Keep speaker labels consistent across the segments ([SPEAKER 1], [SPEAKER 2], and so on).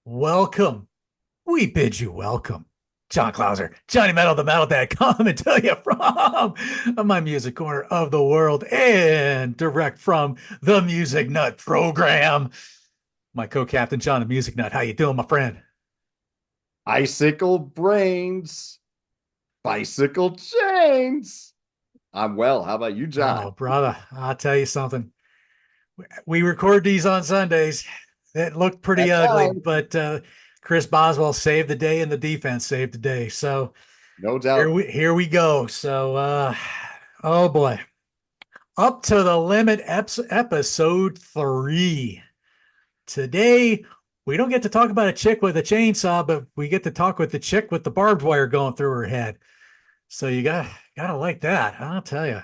[SPEAKER 1] Welcome. We bid you welcome. John Clauser, Johnny Metal, the Metal Dad, coming to you from my music corner of the world and direct from the Music Nut program. My co-captain, John, the Music Nut. How you doing, my friend?
[SPEAKER 2] Icicle brains, bicycle chains. I'm well. How about you, John?
[SPEAKER 1] Oh, brother, I'll tell you something. We record these on Sundays. It looked pretty
[SPEAKER 2] That
[SPEAKER 1] ugly,
[SPEAKER 2] time,
[SPEAKER 1] but Chris Boswell saved the day and the defense saved the day. So
[SPEAKER 2] no
[SPEAKER 1] here
[SPEAKER 2] doubt.
[SPEAKER 1] we go. So oh boy. Up to the Limit episode 3. Today, we don't get to talk about a chick with a chainsaw, but we get to talk with the chick with the barbed wire going through her head. So you gotta like that. I'll tell you.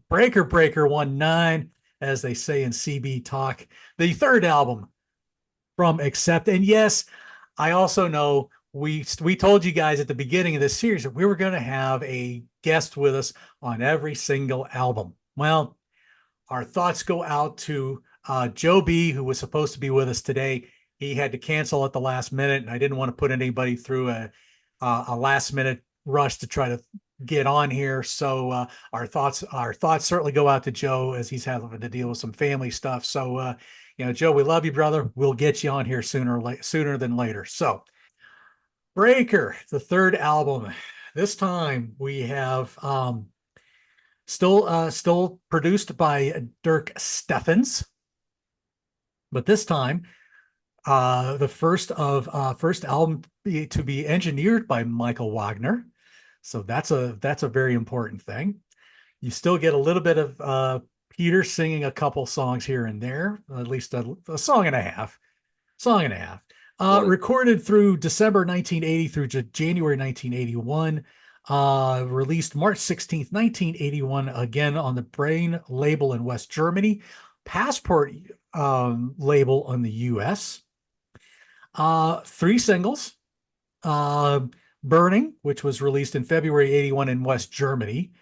[SPEAKER 1] Breaker Breaker 1-9, as they say in CB talk, the third album from Accept. And yes, I also know we told you guys at the beginning of this series that we were going to have a guest with us on every single album. Well, our thoughts go out to Joe B, who was supposed to be with us today. He had to cancel at the last minute, and I didn't want to put anybody through a last minute rush to try to get on here. So our thoughts certainly go out to Joe as he's having to deal with some family stuff. So Joe, we love you, brother. We'll get you on here sooner than later. So Breaker, the third album. This time we have still produced by Dirk Steffens, but this time the first album to be engineered by Michael Wagner. So that's a very important thing. You still get a little bit of Peter singing a couple songs here and there, at least a song and a half, song and a half.
[SPEAKER 2] What
[SPEAKER 1] Recorded through December 1980 through January 1981. Released March 16th, 1981, again on the Brain label in West Germany, Passport label on the US. Three singles. Uh, Burning, which was released in February 81 in West Germany.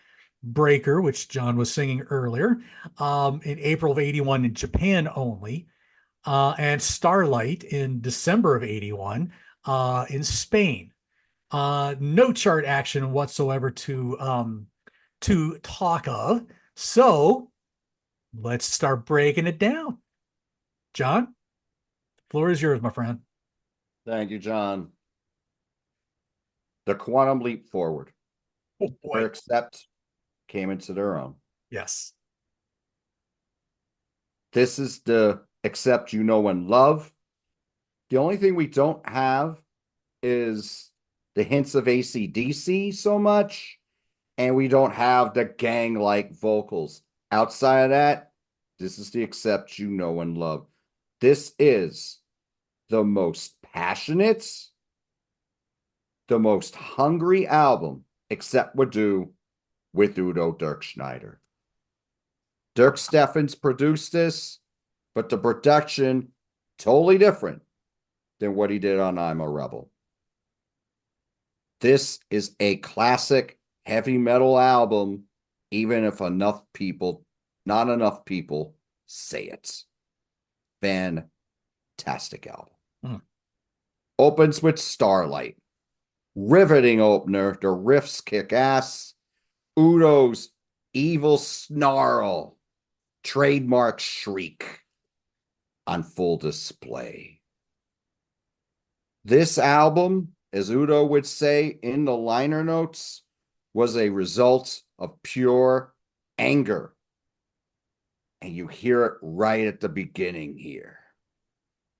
[SPEAKER 1] Breaker, which John was singing earlier, in April of 81 in Japan only. And Starlight in December of 81 in Spain. No chart action whatsoever to talk of. So let's start breaking it down. John, floor is yours, my friend.
[SPEAKER 2] Thank you, John. The quantum leap forward.
[SPEAKER 1] Oh
[SPEAKER 2] Her
[SPEAKER 1] boy.
[SPEAKER 2] accept came into their own.
[SPEAKER 1] Yes.
[SPEAKER 2] This is the accept you know and love. The only thing we don't have is the hints of AC/DC so much, and we don't have the gang like vocals. Outside of that, this is the accept you know and love. This is the most passionate, the most hungry album, except we're due with Udo Dirkschneider. Dirk Steffens produced this, but the production totally different than what he did on I'm a Rebel. This is a classic heavy metal album, even if not enough people say it. Fantastic album.
[SPEAKER 1] Mm.
[SPEAKER 2] Opens with Starlight. Riveting opener. The riffs kick ass. Udo's evil snarl, trademark shriek on full display. This album, as Udo would say in the liner notes, was a result of pure anger. And you hear it right at the beginning here.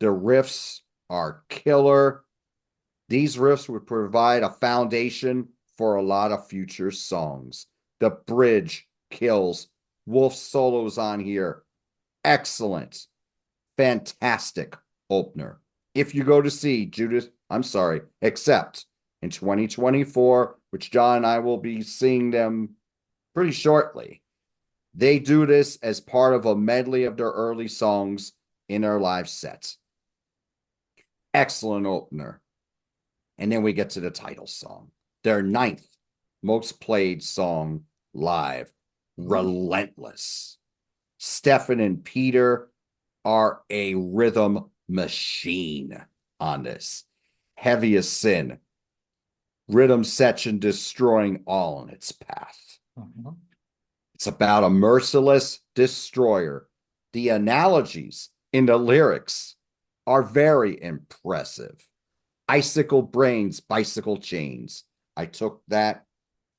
[SPEAKER 2] The riffs are killer. These riffs would provide a foundation for a lot of future songs. The bridge kills. Wolf solos on here. Excellent. Fantastic opener. If you go to see Accept in 2024, which John and I will be seeing them pretty shortly, they do this as part of a medley of their early songs in their live sets. Excellent opener. And then we get to the title song, their ninth most played song live, Relentless. Stefan and Peter are a rhythm machine. on this. Heavy as sin. Rhythm section destroying all in its path.
[SPEAKER 1] Mhm.
[SPEAKER 2] It's about a merciless destroyer. The analogies in the lyrics are very impressive. Icicle brains, bicycle chains. I took that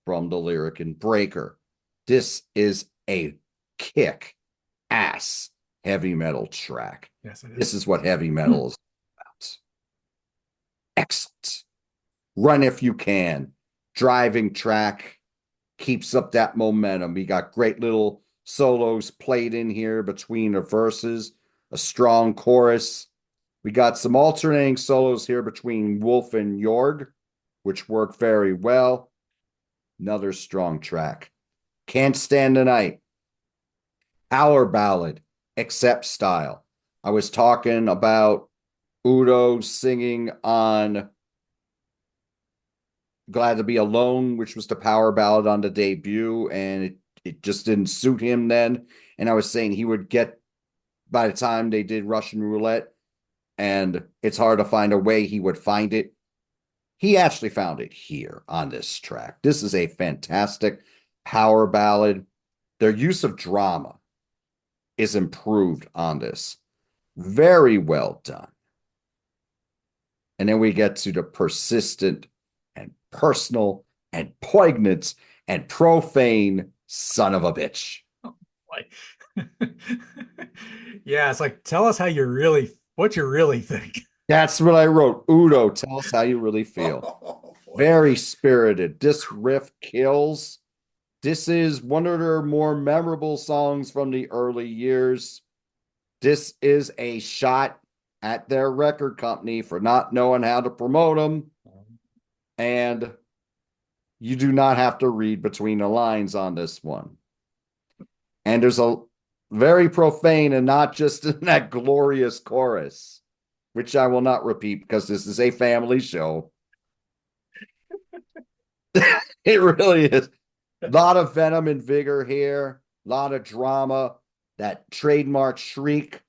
[SPEAKER 2] from the lyric in Breaker. This is a kick ass heavy metal track.
[SPEAKER 1] Yes, it
[SPEAKER 2] This
[SPEAKER 1] is.
[SPEAKER 2] is what heavy metal is about. Excellent. Run if you can. Driving track keeps up that momentum. We got great little solos played in here between the verses, a strong chorus. We got some alternating solos here between Wolf and Jorg, which work very well. Another strong track. Can't Stand the Night. Power ballad, Accept style. I was talking about Udo singing on Glad to Be Alone, which was the power ballad on the debut, and it just didn't suit him then. And I was saying he would get, by the time they did Russian Roulette, and it's hard to find a way he would find it. He actually found it here on this track. This is a fantastic power ballad. Their use of drama is improved on this. Very well done. And then we get to the persistent and personal and poignant and profane son of a bitch.
[SPEAKER 1] Like, yeah, it's like, tell us how you really, what you really think.
[SPEAKER 2] That's what I wrote. Udo, tell us how you really feel.
[SPEAKER 1] Oh, boy.
[SPEAKER 2] Very spirited. This riff kills. This is one of their more memorable songs from the early years. This is a shot at their record company for not knowing how to promote them. And you do not have to read between the lines on this one. And there's a very profane and not just in that glorious chorus, which I will not repeat because this is a family show. It really is. A lot of venom and vigor here, a lot of drama. That trademark shriek,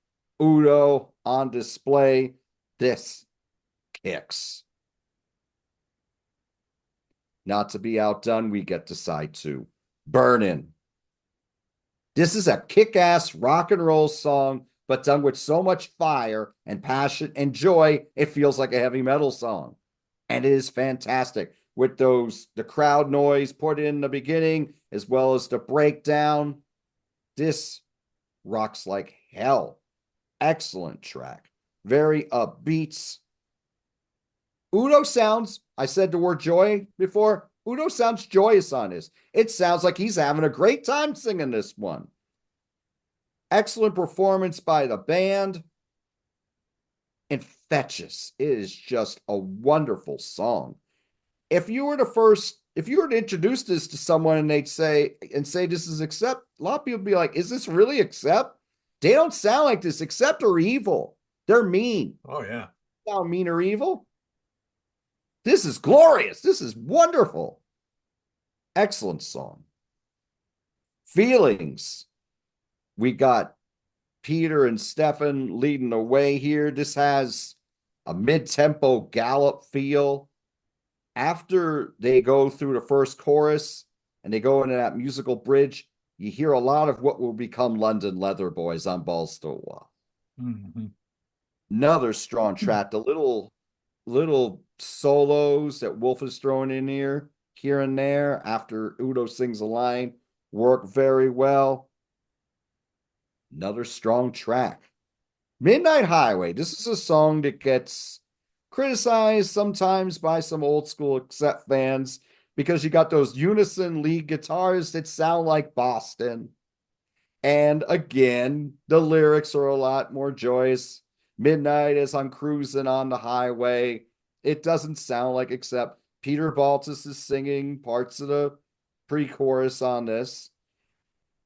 [SPEAKER 2] Udo on display. This kicks. Not to be outdone, we get to side two. Burnin'. This is a kick-ass rock and roll song, but done with so much fire and passion and joy, it feels like a heavy metal song. And it is fantastic with the crowd noise put in the beginning, as well as the breakdown. This rocks like hell. Excellent track. Very upbeat. Udo sounds, I said the word joy before, Udo sounds joyous on this. It sounds like he's having a great time singing this one. Excellent performance by the band. Infectious. It is just a wonderful song. If you were to introduce this to someone and they'd say this is Accept, a lot of people would be like, is this really Accept? They don't sound like this. Accept or evil. They're mean.
[SPEAKER 1] Oh, yeah.
[SPEAKER 2] Sound mean or evil? This is glorious. This is wonderful. Excellent song. Feelings. We got Peter and Stefan leading the way here. This has a mid-tempo gallop feel. After they go through the first chorus and they go into that musical bridge, you hear a lot of what will become London Leather Boys on Balls to the Wall.
[SPEAKER 1] Mm-hmm.
[SPEAKER 2] Another strong track. The little solos that Wolf is throwing in here and there after Udo sings a line work very well. Another strong track. Midnight Highway. This is a song that gets criticized sometimes by some old school Accept fans because you got those unison lead guitars that sound like Boston. And again, the lyrics are a lot more joyous. Midnight as I'm cruising on the highway. It doesn't sound like Accept. Peter Baltus is singing parts of the pre-chorus on this.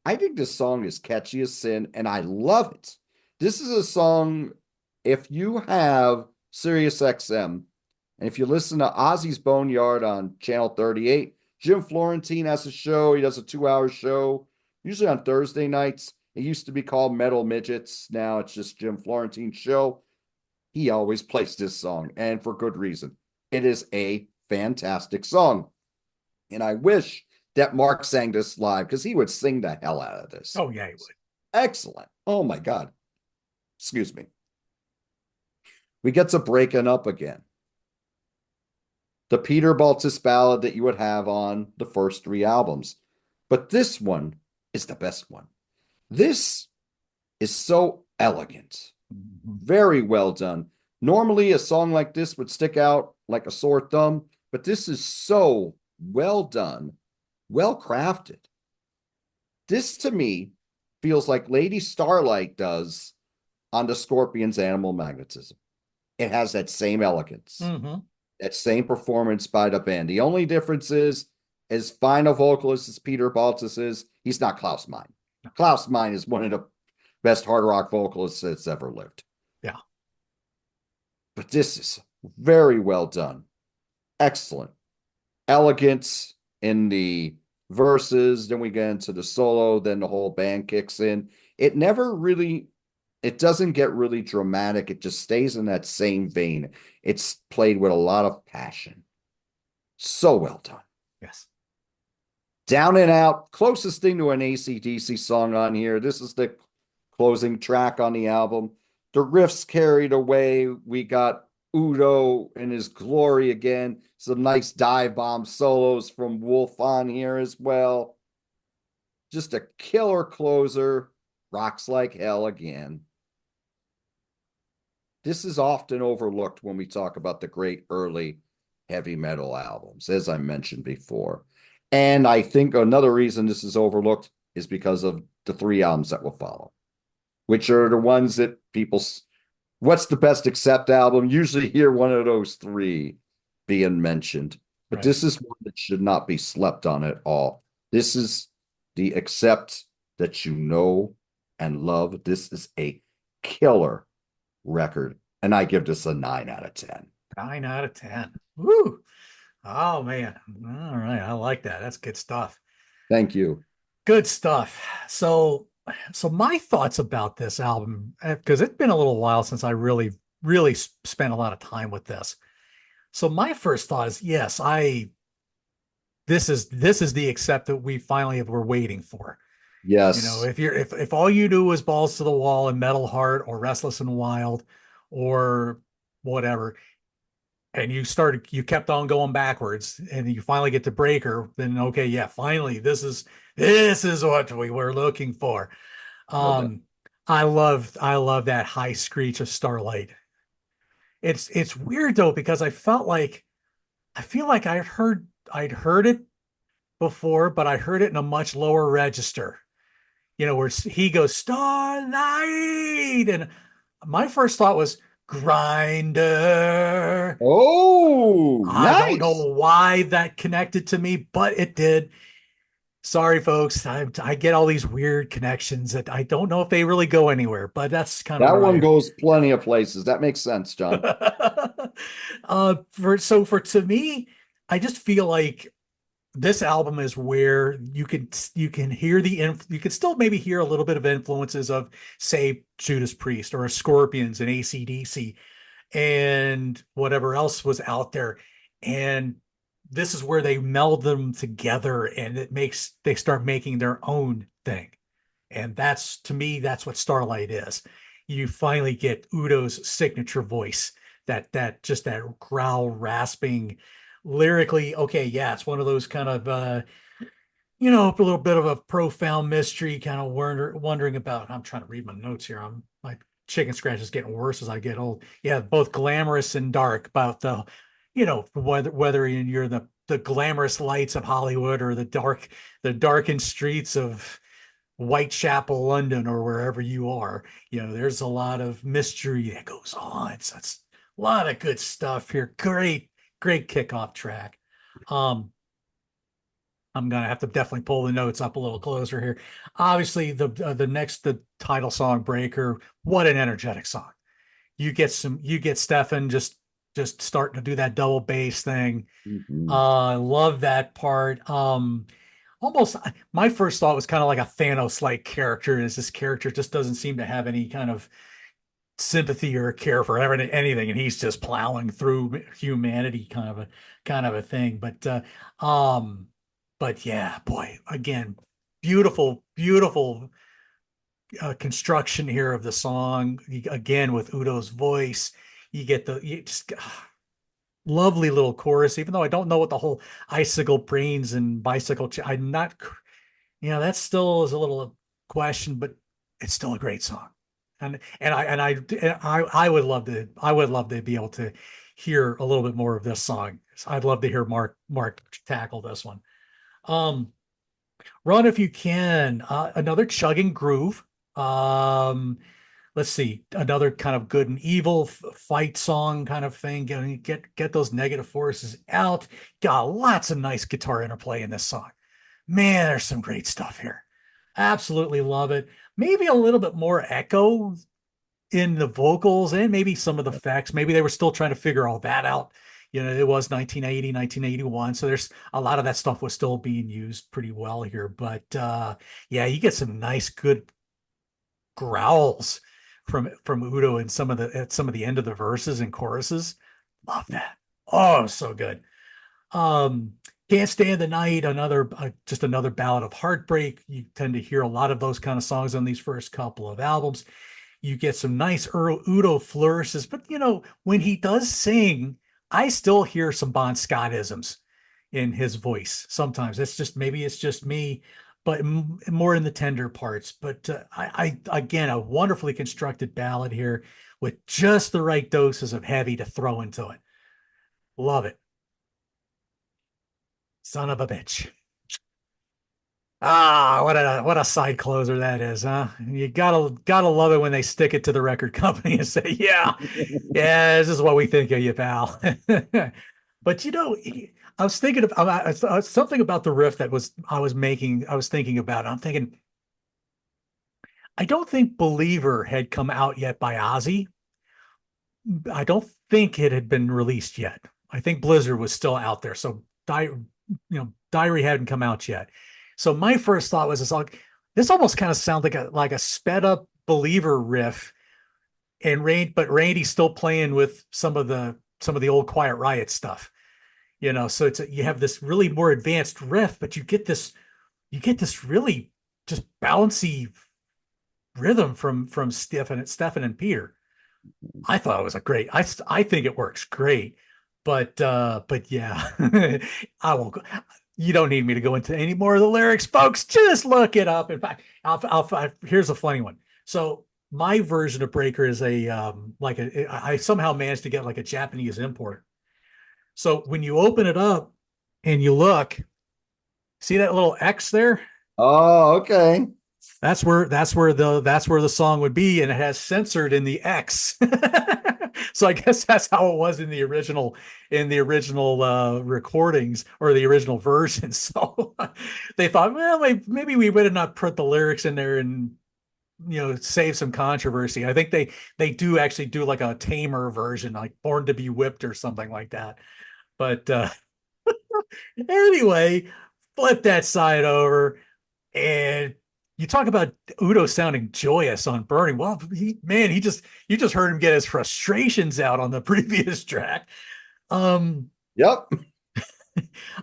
[SPEAKER 2] I think this song is catchy as sin, and I love it. This is a song, if you have Sirius XM, and if you listen to Ozzy's Boneyard on Channel 38, Jim Florentine has a show. He does a 2-hour show, usually on Thursday nights. It used to be called Metal Midgets. Now it's just Jim Florentine's show. he always plays this song, and for good reason. It is a fantastic song. And I wish that Mark sang this live because he would sing the hell out of this.
[SPEAKER 1] Oh yeah, he would.
[SPEAKER 2] Excellent. Oh my God. Excuse me. We get to breaking up again. The Peter Baltis ballad that you would have on the first three albums. But this one is the best one. This is so elegant, very well done. Normally, a song like this would stick out like a sore thumb, but this is so well done, well crafted. This to me feels like Lady Starlight does on the Scorpions' Animal Magnetism. It has that same elegance, that same performance by the band. The only difference is, as fine a vocalist as Peter Baltis is, he's not Klaus Meine. Klaus Meine is one of the best hard rock vocalists that's ever lived.
[SPEAKER 1] Yeah.
[SPEAKER 2] But this is very well done. Excellent. Elegance in the verses. Then we get into the solo. Then the whole band kicks in. It doesn't get really dramatic. It just stays in that same vein. It's played with a lot of passion. So well done.
[SPEAKER 1] Yes.
[SPEAKER 2] Down and Out, closest thing to an AC/DC song on here. This is the closing track on the album. The riffs carried away. We got Udo in his glory again. Some nice dive bomb solos from Wolf on here as well. Just a killer closer. Rocks like hell again. This is often overlooked when we talk about the great early heavy metal albums, as I mentioned before. And I think another reason this is overlooked is because of the three albums that will follow, which are the ones that what's the best Accept album? Usually hear one of those three being mentioned. But This is one that should not be slept on at all. This is the Accept that you know and love. This is a killer record. And I give this a 9 out of 10.
[SPEAKER 1] 9 out of 10. Woo. Oh man. All right. I like that. That's good stuff.
[SPEAKER 2] Thank you.
[SPEAKER 1] Good stuff. So my thoughts about this album, because it's been a little while since I really spent a lot of time with this. So my first thought is, yes, this is the Accept that we finally were waiting for.
[SPEAKER 2] Yes.
[SPEAKER 1] You know, if all you do was Balls to the Wall and Metal Heart or Restless and Wild or whatever, and you kept on going backwards and you finally get to Breaker, then okay, yeah, finally this is what we were looking for. I love that high screech of Starlight. It's weird though, because I feel like I'd heard it before, but I heard it in a much lower register. You know, where he goes Starlight, and my first thought was Grinder.
[SPEAKER 2] Oh,
[SPEAKER 1] I don't know why that connected to me, but it did. Sorry, folks. I get all these weird connections that I don't know if they really go anywhere, but that's kind of
[SPEAKER 2] that one goes plenty of places. That makes sense, John.
[SPEAKER 1] To me, I just feel like this album is where you can hear you can still maybe hear a little bit of influences of, say, Judas Priest or Scorpions and AC/DC and whatever else was out there. And this is where they meld them together and they start making their own thing. And that's, to me, that's what Starlight is. You finally get Udo's signature voice, that growl rasping lyrically. Okay, yeah, it's one of those kind of a little bit of a profound mystery, kind of wondering about. I'm trying to read my notes here. My chicken scratch is getting worse as I get old. Yeah, both glamorous and dark, about the whether you're the glamorous lights of Hollywood or the darkened streets of Whitechapel, London, or wherever you are. There's a lot of mystery that goes on. It's a lot of good stuff here. Great kickoff track. I'm gonna have to definitely pull the notes up a little closer here. Obviously, the title song, Breaker. What an energetic song. You get Stefan just starting to do that double bass thing. I love that part. Almost my first thought was kind of like a Thanos-like character, as this character just doesn't seem to have any kind of sympathy or care for anything, and he's just plowing through humanity, kind of a thing. Um, but yeah, boy, again, beautiful construction here of the song. Again, with Udo's voice, you just lovely little chorus. Even though I don't know what the whole icicle brains and bicycle, I'm not, that still is a little question, but it's still a great song. And I would love to be able to hear a little bit more of this song. I'd love to hear Mark tackle this one. Um, Run if you can. Another chugging groove. Um, let's see, another kind of good and evil fight song kind of thing. Get those negative forces out. Got lots of nice guitar interplay in this song. Man, there's some great stuff here. Absolutely love it. Maybe a little bit more echo in the vocals and maybe some of the effects. Maybe they were still trying to figure all that out. It was 1980, 1981. So there's a lot of that stuff was still being used pretty well here. But yeah, you get some nice, good growls from Udo in some of the end of the verses and choruses. Love that. Oh, so good. Um, Can't Stand the Night, just another ballad of heartbreak. You tend to hear a lot of those kind of songs on these first couple of albums. You get some nice Udo flourishes, but when he does sing, I still hear some Bon Scott-isms in his voice. Sometimes maybe it's just me, but more in the tender parts. But I again, a wonderfully constructed ballad here with just the right doses of heavy to throw into it. Love it. Son of a bitch. Ah, what a side closer that is, huh? You gotta love it when they stick it to the record company and say, yeah, this is what we think of you, pal. But I was thinking of something about the riff that I was thinking about. I'm thinking, I don't think Believer had come out yet by Ozzy. I don't think it had been released yet. I think Blizzard was still out there. So Diary hadn't come out yet. So my first thought was this almost kind of sounds like a sped up Believer riff, and but Randy's still playing with some of the old Quiet Riot stuff. So you have this really more advanced riff, but you get this really just bouncy rhythm from Stefan and Peter. I thought it was a great. I think it works great, but yeah, I won't. You don't need me to go into any more of the lyrics, folks. Just look it up. In fact, here's a funny one. So my version of Breaker is I somehow managed to get like a Japanese import. So when you open it up and you look, see that little X there?
[SPEAKER 2] Oh, okay.
[SPEAKER 1] That's where the song would be, and it has censored in the X. So I guess that's how it was in the original recordings or the original version. So they thought, well, maybe we would have not put the lyrics in there and save some controversy. I think they do actually do like a tamer version, like Born to Be Whipped or something like that. But anyway, flip that side over. And you talk about Udo sounding joyous on Burning. Well, you just heard him get his frustrations out on the previous track. Um,
[SPEAKER 2] Yep.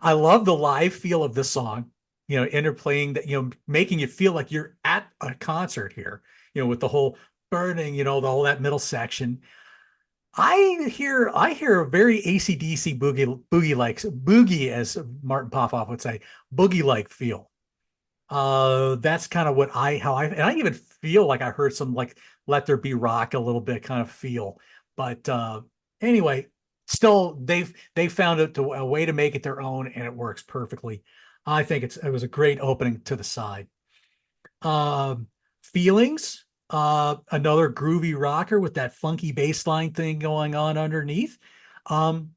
[SPEAKER 1] I love the live feel of the song, interplaying that, making you feel like you're at a concert here, with the whole burning, the whole that middle section. I hear a very AC/DC boogie, as Martin Popoff would say, boogie like feel. That's kind of and I even feel like I heard some like Let There Be Rock a little bit kind of feel. But anyway, still they found a way to make it their own, and it works perfectly. I think it was a great opening to the side. Um, Feelings, another groovy rocker with that funky bass line thing going on underneath. Um,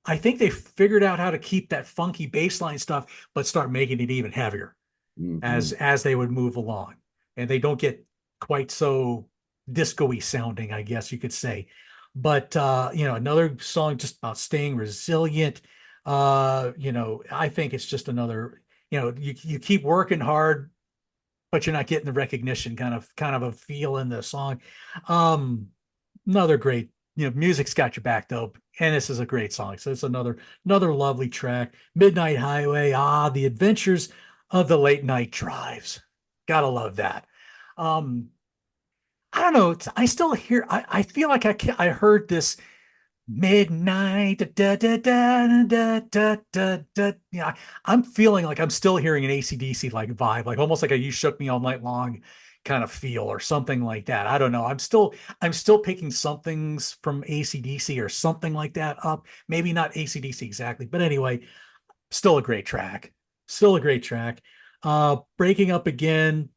[SPEAKER 1] I think they figured out how to keep that funky bass line stuff, but start making it even heavier
[SPEAKER 2] Mhm.
[SPEAKER 1] as they would move along, and they don't get quite so disco-y sounding, I guess you could say. But another song just about staying resilient. I think it's just another, you keep working hard, but you're not getting the recognition, kind of a feel in the song. um another great, music's got your back though, and this is a great song. So it's another lovely track. Midnight Highway, the adventures of the late night drives. Gotta love that. Um, I don't know. I still hear. I feel like I heard this midnight. Da, da, da, da, da, da, da. Yeah, I'm feeling like I'm still hearing an AC/DC like vibe, like almost like a "You Shook Me All Night Long" kind of feel, or something like that. I don't know. I'm still picking some things from AC/DC or something like that up. Maybe not AC/DC exactly, but anyway, still a great track. Still a great track. Breaking Up Again,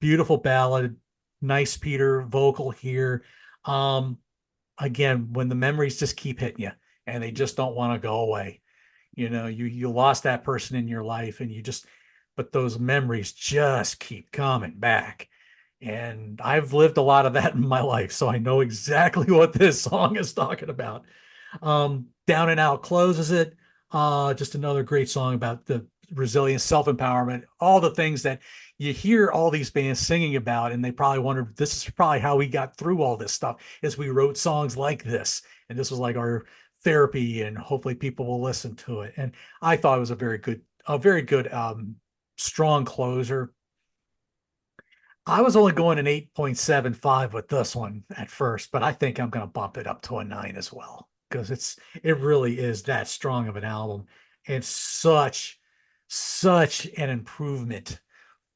[SPEAKER 1] beautiful ballad. Nice Peter vocal here. Um, Again, when the memories just keep hitting you and they just don't want to go away. You lost that person in your life, and but those memories just keep coming back. And I've lived a lot of that in my life, so I know exactly what this song is talking about. Down and Out closes it. Just another great song about the resilience, self-empowerment, all the things that you hear all these bands singing about, and they probably wondered, this is probably how we got through all this stuff, is we wrote songs like this, and this was like our therapy, and hopefully people will listen to it. And I thought it was a very good strong closer. I was only going an 8.75 with this one at first, but I think I'm going to bump it up to a 9 as well, because it really is that strong of an album, and such an improvement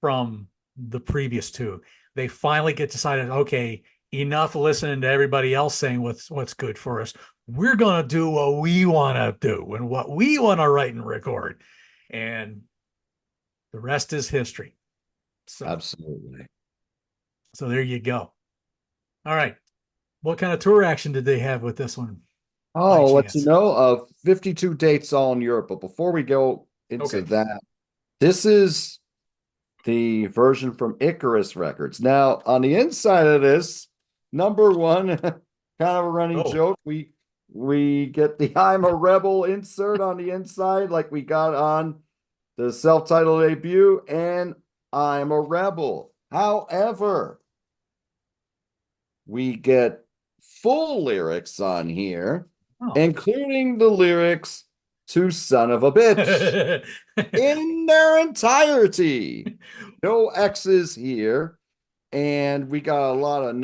[SPEAKER 1] from the previous two. They finally get decided, okay, enough listening to everybody else saying what's good for us. We're going to do what we want to do and what we want to write and record. And the rest is history. So
[SPEAKER 2] Absolutely.
[SPEAKER 1] so there you go. All right. What kind of tour action did they have with this one by
[SPEAKER 2] Oh, let you
[SPEAKER 1] chance?
[SPEAKER 2] know of 52 dates all in Europe. But before we go into
[SPEAKER 1] Okay.
[SPEAKER 2] that, this is the version from Icarus Records. Now, on the inside of this, number one, kind of a running
[SPEAKER 1] Oh,
[SPEAKER 2] joke. We get the "I'm a Rebel" insert on the inside, like we got on the self-titled debut, and "I'm a Rebel." However, we get full lyrics on here,
[SPEAKER 1] oh.
[SPEAKER 2] including the lyrics to "Son of a Bitch" in their entirety. No X's here. And we got a lot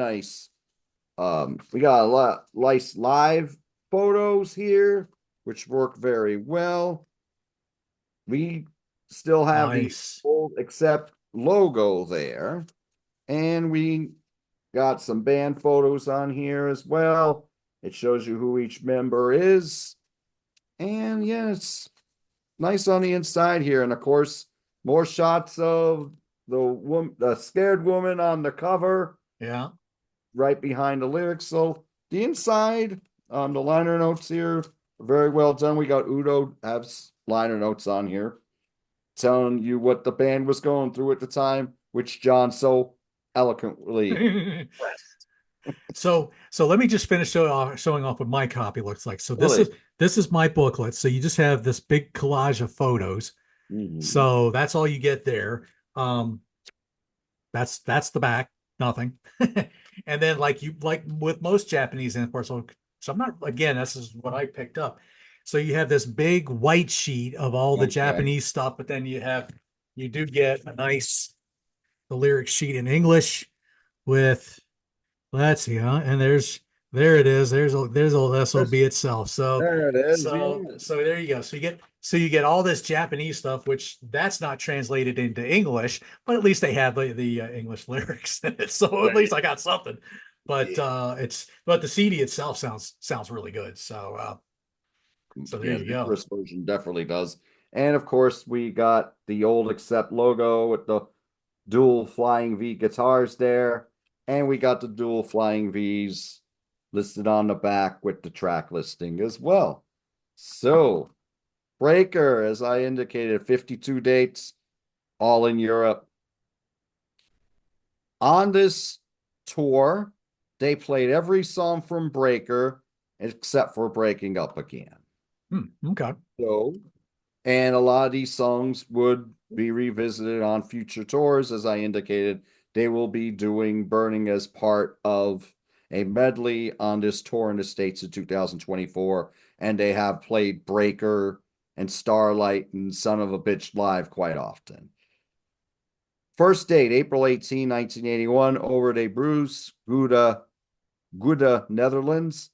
[SPEAKER 2] nice live photos here, which work very well. We still have the
[SPEAKER 1] Nice.
[SPEAKER 2] old Accept logo there. And we got some band photos on here as well. It shows you who each member is. And yeah, it's nice on the inside here. And of course, more shots of the scared woman on the cover
[SPEAKER 1] Yeah.
[SPEAKER 2] right behind the lyrics. So the inside, the liner notes here are very well done. We got Udo has liner notes on here telling you what the band was going through at the time, which John so eloquently expressed.
[SPEAKER 1] So let me just finish showing off what my copy looks like. So this is
[SPEAKER 2] Really?
[SPEAKER 1] this is my booklet. So you just have this big collage of photos.
[SPEAKER 2] Mhm.
[SPEAKER 1] So that's all you get there. Um, that's the back, nothing. And then like with most Japanese imports, so I'm not, again, this is what I picked up. So you have this big white sheet of all the
[SPEAKER 2] Okay.
[SPEAKER 1] Japanese stuff, but then you do get a nice the lyric sheet in English with, let's see, huh? And there it is. There's old SOB
[SPEAKER 2] There's,
[SPEAKER 1] itself. So
[SPEAKER 2] there it is.
[SPEAKER 1] so
[SPEAKER 2] Yeah.
[SPEAKER 1] so there you go. So you get all this Japanese stuff, which that's not translated into English, but at least they have the English lyrics in it. So at least
[SPEAKER 2] Right.
[SPEAKER 1] I got something. But
[SPEAKER 2] Yeah.
[SPEAKER 1] the CD itself sounds really good. So there
[SPEAKER 2] Yeah,
[SPEAKER 1] you
[SPEAKER 2] the
[SPEAKER 1] go.
[SPEAKER 2] Icarus version definitely does. And of course, we got the old Accept logo with the dual Flying V guitars there. And we got the dual Flying Vs listed on the back with the track listing as well. So, Breaker, as I indicated, 52 dates, all in Europe. On this tour, they played every song from Breaker except for Breaking Up Again.
[SPEAKER 1] Okay.
[SPEAKER 2] So, and a lot of these songs would be revisited on future tours. As I indicated, they will be doing Burning as part of a medley on this tour in the States in 2024, and they have played Breaker and Starlight and Son of a Bitch live quite often. First date, April 18, 1981, over de Bruce, Gouda, Netherlands.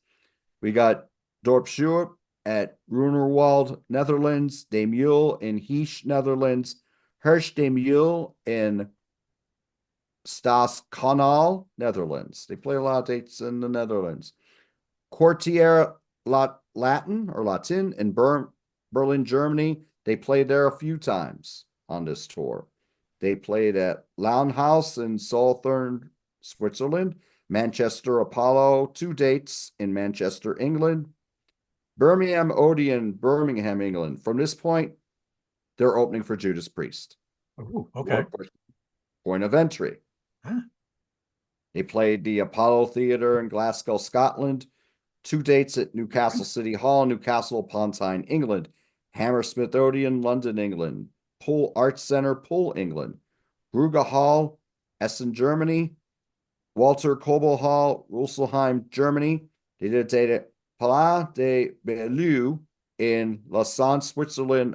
[SPEAKER 2] We got Dorpschuur at Runerwald, Netherlands, De Mule in Heesch, Netherlands, Hirsch de Mule in Stadskanaal, Netherlands. They play a lot of dates in the Netherlands. Quartier Latin in Berlin, Germany. They played there a few times on this tour. They played at Launhaus in Solothurn, Switzerland. Manchester Apollo, 2 dates in Manchester, England. Birmingham Odeon, Birmingham, England. From this point, they're opening for Judas Priest.
[SPEAKER 1] Ooh, okay.
[SPEAKER 2] Point of entry.
[SPEAKER 1] Huh.
[SPEAKER 2] They played the Apollo Theatre in Glasgow, Scotland. 2 dates at Newcastle City Hall, Newcastle upon Tyne, England. Hammersmith Odeon, London, England. Poole Arts Centre, Poole, England. Brugge Hall, Essen, Germany. Walter Kobel Hall, Rüsselsheim, Germany. They did a date at Palais de Belleau in Lausanne, Switzerland.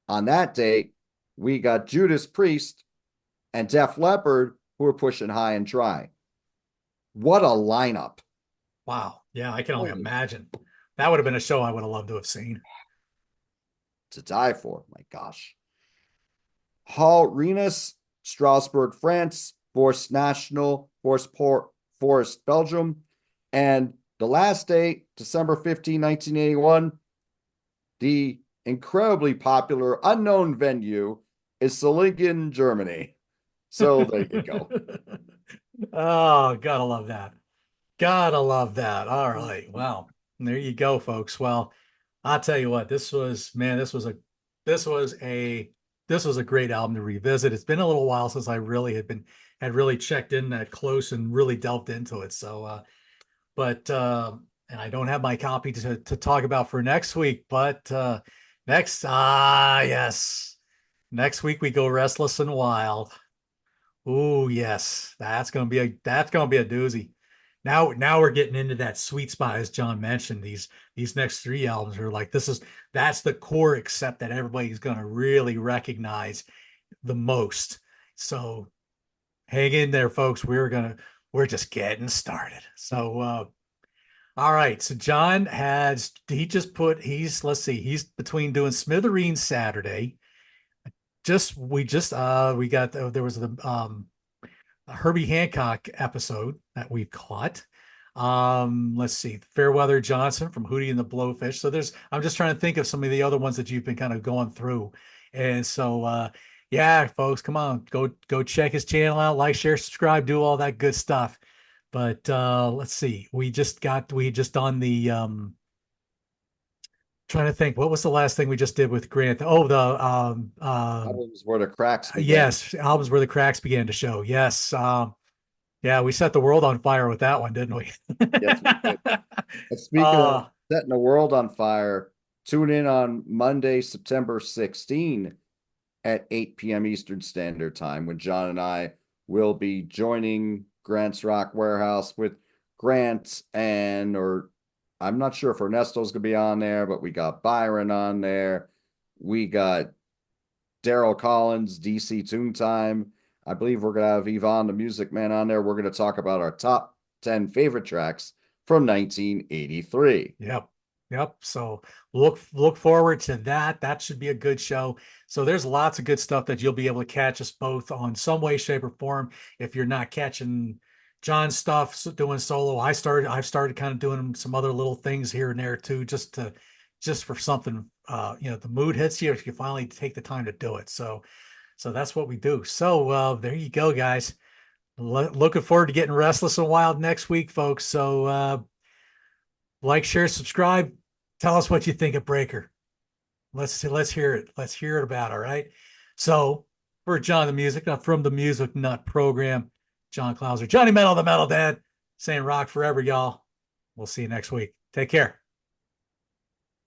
[SPEAKER 2] On that date, we got Judas Priest and Def Leppard, who were pushing high and dry. What a lineup.
[SPEAKER 1] Wow. Yeah, I can only imagine. That would have been a show I would have loved to have seen.
[SPEAKER 2] To die for, my gosh. Hall Renus, Strasbourg, France, Force National, Forest, Belgium. And the last day, December 15, 1981, the incredibly popular unknown venue is Solingen, Germany. So there you go.
[SPEAKER 1] Oh, gotta love that. Gotta love that. All right. Well, there you go, folks. Well, I'll tell you what, this was, man, this was a this was a great album to revisit. It's been a little while since I really had really checked in that close and really delved into it. So but and I don't have my copy to talk about for next week, but yes. Next week we go Restless and Wild. Oh yes, that's gonna be a doozy. Now we're getting into that sweet spot, as John mentioned. These next 3 albums are like that's the core, except that everybody's gonna really recognize the most. So hang in there, folks. We're just getting started. So all right. So John let's see, he's between doing Smithereens Saturday. We got there was the a Herbie Hancock episode that we caught. Let's see, Fairweather Johnson from Hootie and the Blowfish. So I'm just trying to think of some of the other ones that you've been kind of going through. And so yeah, folks, come on, go check his channel out, like, share, subscribe, do all that good stuff. But let's see, we just done the trying to think, what was the last thing we just did with Grant? Oh, the
[SPEAKER 2] Albums where the cracks began.
[SPEAKER 1] yes, albums where the cracks began to show. Yes. Yeah, we set the world on fire with that one, didn't we?
[SPEAKER 2] Yes, we did. And speaking of setting the world on fire, tune in on Monday, September 16 at 8 p.m. Eastern Standard Time when John and I will be joining Grant's Rock Warehouse with Grant or I'm not sure if Ernesto's going to be on there, but we got Byron on there. We got Daryl Collins, DC Tune Time. I believe we're going to have Yvonne, the Music Man, on there. We're going to talk about our top 10 favorite tracks from 1983.
[SPEAKER 1] Yep. So look forward to that. That should be a good show. So there's lots of good stuff that you'll be able to catch us both on some way, shape, or form. If you're not catching John's stuff doing solo, I've started kind of doing some other little things here and there too, just for something. The mood hits you if you finally take the time to do it. So that's what we do. So there you go, guys. Looking forward to getting Restless and Wild next week, folks. So like, share, subscribe. Tell us what you think of Breaker. Let's hear it. Let's hear it about. All right. So for John the Music Nut from the Music Nut program, John Clauser, Johnny Metal, the Metal Dad, saying rock forever, y'all. We'll see you next week. Take care.